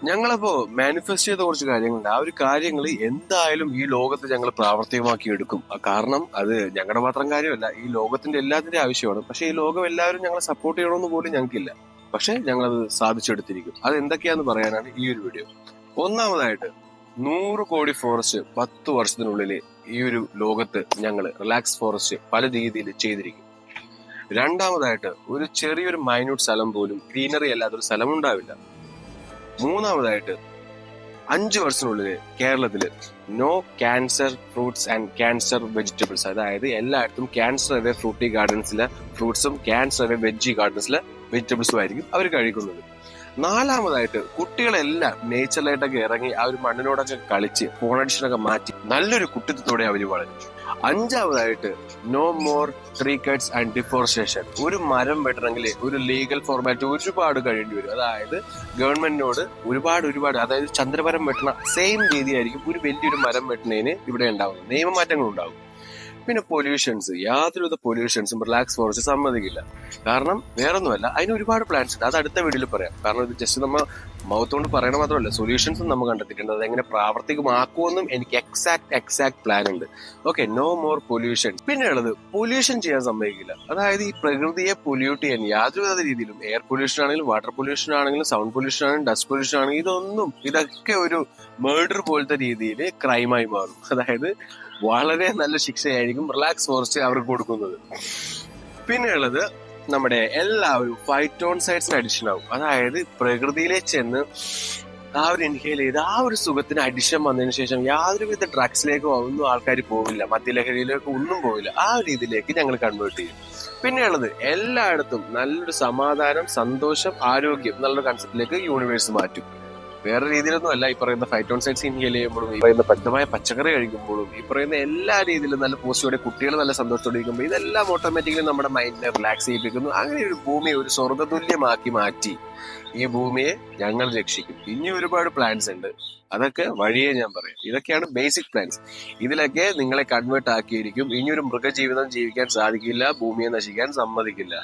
ഞങ്ങളപ്പോ manifest ചെയ്ത കുറച്ച് കാര്യങ്ങളുണ്ട്. ആ ഒരു കാര്യങ്ങൾ എന്തായാലും ഈ ലോകത്ത് ഞങ്ങൾ പ്രാവർത്തികമാക്കി എടുക്കും. കാരണം അത് ഞങ്ങളുടെ മാത്രം കാര്യമല്ല, ഈ ലോകത്തിന്റെ എല്ലാത്തിന്റെ ആവശ്യമാണ്. പക്ഷെ ഈ ലോകം എല്ലാവരും ഞങ്ങളെ സപ്പോർട്ട് ചെയ്യണമെന്ന് പോലും ഞങ്ങൾക്കില്ല. പക്ഷെ ഞങ്ങളത് സാധിച്ചെടുത്തിരിക്കും. അത് എന്തൊക്കെയാന്ന് പറയാനാണ് ഈ ഒരു വീഡിയോ. ഒന്നാമതായിട്ട് 100 കോടി ഫോറസ്റ്റ് 10 വർഷത്തിനുള്ളിൽ ഈ ഒരു ലോകത്ത് ഞങ്ങൾ റിലാക്സ് ഫോറസ്റ്റ് പല രീതിയിൽ ചെയ്തിരിക്കും. രണ്ടാമതായിട്ട് ഒരു ചെറിയൊരു മൈന്യൂട്ട് സ്ഥലം പോലും ഗ്രീനറി അല്ലാത്തൊരു സ്ഥലം ഉണ്ടാവില്ല. മൂന്നാമതായിട്ട് 5 വർഷത്തിനുള്ളിൽ കേരളത്തില് no cancer fruits and cancer vegetables, അതായത് എല്ലായിടത്തും ക്യാൻസർ അവേ ഫ്രൂട്ടി ഗാർഡൻസിലെ ഫ്രൂട്ട്സും ക്യാൻസർ അവേ വെജി ഗാർഡൻസിലെ വെജിറ്റബിൾസും ആയിരിക്കും അവർ കഴിക്കുന്നത്. നാലാമതായിട്ട് കുട്ടികളെല്ലാം നേച്ചറിലായിട്ടൊക്കെ ഇറങ്ങി ആ ഒരു മണ്ണിനോടൊക്കെ കളിച്ച് ഫോൺ അഡിക്ഷനൊക്കെ മാറ്റി നല്ലൊരു കുട്ടിത്വത്തോടെ അവർ വളരും. അഞ്ചാമതായിട്ട് no more tree cuts and deforestation. ഒരു മരം വെട്ടണമെങ്കിൽ ഒരു ലീഗൽ ഫോർമാറ്റ് ഒരുപാട് കഴിയേണ്ടി വരും. അതായത് ഗവൺമെന്റിനോട് ഒരുപാട് അതായത് ചന്ദ്രമരം വെട്ടണ സെയിം രീതിയായിരിക്കും ഒരു വലിയൊരു മരം വെട്ടുന്നതിന് ഇവിടെ ഉണ്ടാവുന്നത്. നിയമമാറ്റങ്ങൾ ഉണ്ടാവും. പിന്നെ പൊല്യൂഷൻസ്, യാതൊരുവിധ പൊല്യൂഷൻസും റിലാക്സ് ഫോറസ്റ്റ് സമ്മതിക്കില്ല. കാരണം വേറൊന്നുമല്ല, അതിന് ഒരുപാട് പ്ലാൻസ് ഉണ്ട്. അത് അടുത്ത വീഡിയോയിൽ പറയാം. കാരണം ഇത് ജസ്റ്റ് നമ്മൾ മൗത്തോണ്ട് പറയണ മാത്രമല്ല, സൊല്യൂഷൻസും നമ്മൾ കണ്ടെത്തിയിട്ടുണ്ട്. അതെങ്ങനെ പ്രാവർത്തികമാക്കുമെന്നും എനിക്ക് എക്സാക്ട് പ്ലാൻ ഉണ്ട്. Okay, no more pollution. പിന്നെ ഉള്ളത് പൊല്യൂഷൻ ചെയ്യാൻ സമ്മതിക്കില്ല. അതായത് ഈ പ്രകൃതിയെ പൊല്യൂട്ട് ചെയ്യാൻ യാതൊരുവിധ രീതിയിലും, എയർ പൊല്യൂഷൻ ആണെങ്കിലും വാട്ടർ പൊല്യൂഷൻ ആണെങ്കിലും സൗണ്ട് പൊല്യൂഷൻ ആണെങ്കിലും ഡസ്റ്റ് പൊല്യൂഷൻ ആണെങ്കിലും ഇതൊക്കെ ഒരു മേർഡർ പോലത്തെ രീതിയിൽ ക്രൈമായി മാറും. അതായത് വളരെ നല്ല ശിക്ഷയായിരിക്കും റിലാക്സ് ഫോറസ്റ്റ് അവർക്ക് കൊടുക്കുന്നത്. പിന്നെയുള്ളത് നമ്മുടെ എല്ലാവരും ഫൈറ്റോൺസൈഡ്സിന് അഡിഷൻ ആവും. അതായത് പ്രകൃതിയിലെ ചെന്ന് ആ ഒരു ഇൻഹേൽ ചെയ്ത് ആ ഒരു സുഖത്തിന് അഡിഷൻ വന്നതിന് ശേഷം യാതൊരുവിധ ഡ്രഗ്സിലേക്കോ ഒന്നും ആൾക്കാർ പോവില്ല, മദ്യലഹരിയിലേക്കോ ഒന്നും പോവില്ല. ആ ഒരു രീതിയിലേക്ക് ഞങ്ങൾ കൺവേർട്ട് ചെയ്യും. പിന്നെയുള്ളത് എല്ലായിടത്തും നല്ലൊരു സമാധാനം, സന്തോഷം, ആരോഗ്യം എന്നുള്ള കൺസെപ്റ്റിലേക്ക് യൂണിവേഴ്സ് മാറ്റും. വേറെ രീതിയിലൊന്നും അല്ല. ഈ പറയുന്ന ഫൈറ്റോൺസൈഡ്സ് ഇൻഹേൽ ചെയ്യുമ്പോഴും ഈ പറയുന്ന പച്ചമായ പച്ചക്കറി കഴിക്കുമ്പോഴും ഈ പറയുന്ന എല്ലാ രീതിയിലും നല്ല പോസിറ്റീവോടെ കുട്ടികൾ നല്ല സന്തോഷത്തോടെ ഇരിക്കുമ്പോൾ ഇതെല്ലാം ഓട്ടോമാറ്റിക്കലി നമ്മുടെ മൈൻഡിനെ റിലാക്സ് ചെയ്യിപ്പിക്കുന്നു. അങ്ങനെ ഒരു ഭൂമിയെ ഒരു സ്വർഗ്ഗതുല്യമാക്കി മാറ്റി ഈ ഭൂമിയെ ഞങ്ങൾ രക്ഷിക്കും. ഇനി ഒരുപാട് പ്ലാൻസ് ഉണ്ട്, അതൊക്കെ വഴിയെ ഞാൻ പറയാം. ഇതൊക്കെയാണ് ബേസിക് പ്ലാൻസ്. ഇതിലൊക്കെ നിങ്ങളെ കൺവേർട്ട് ആക്കിയിരിക്കും. ഇനിയൊരു മൃഗജീവിതം ജീവിക്കാൻ സാധിക്കില്ല, ഭൂമിയെ നശിക്കാൻ സമ്മതിക്കില്ല.